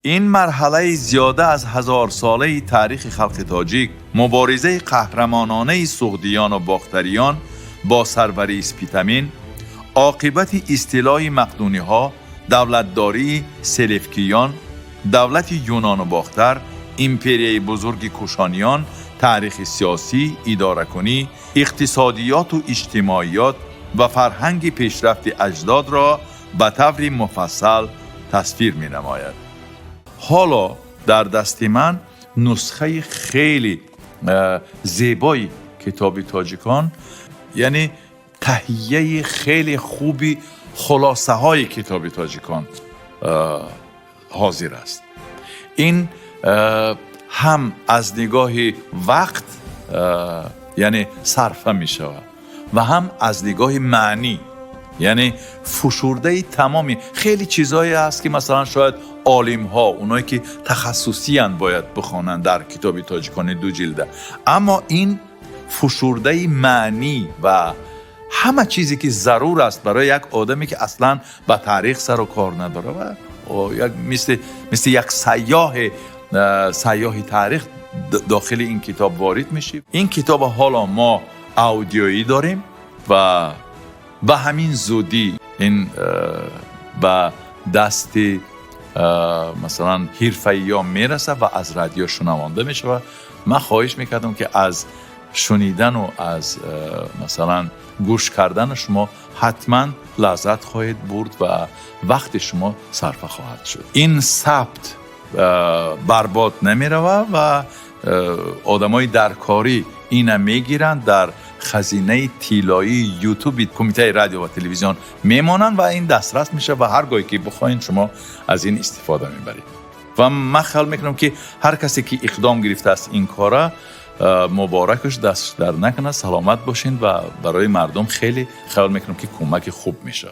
این مرحله زیاده از 1000 ساله تاریخ خلق تاجیک، مبارزه قهرمانانه سغدیان و باختریان با سروری اسپیتامین، عاقبت استیلای مقدونی ها، دولتداری سلفکیان، دولت یونان و باختر، امپریای بزرگ کوشانیان، تاریخ سیاسی، اداره‌کنی، اقتصادیات و اجتماعیات و فرهنگ پیشرفت اجداد را به طور مفصل تصویر می نماید. حالا در دست من نسخه خیلی زیبای کتاب تاجیکان، یعنی تهیه خیلی خوبی خلاصه های کتاب تاجیکان حاضر است. این هم از نگاه وقت یعنی صرفه می شود و هم از نگاه معنی، یعنی فشرده تمامی خیلی چیزایی هست که مثلا شاید عالم ها، اونایی که تخصصی اند باید بخوانند در کتاب تاجیکان 2 جلده، اما این فشرده معنی و همه چیزی که ضرور است برای یک آدمی که اصلا با تاریخ سر و کار نداره و مثل یک سیاح تاریخ داخل این کتاب وارد میشیم. این کتاب حالا ما اودیویی داریم و به همین زودی این به دست مثلا حرفه‌ای‌ها میرسه و از رادیو شنونده میشه و من خواهش میکردم که از شنیدن و از مثلا گوش کردن شما حتما لذت خواهید برد و وقت شما صرف خواهد شد. این ثبت برباد نمیروه و آدمای درکاری اینو میگیرن، در خزینه طلایی یوتیوب کمیته رادیو و تلویزیون میمانن و این دسترس میشه و هر گاهی که بخواین شما از این استفاده میبرید. و من خیال میکنم که هر کسی که اقدام گرفته است این کاره مبارکش، دست در نکنه، سلامت باشین و برای مردم خیلی خیال میکنم که کمک خوب میشه.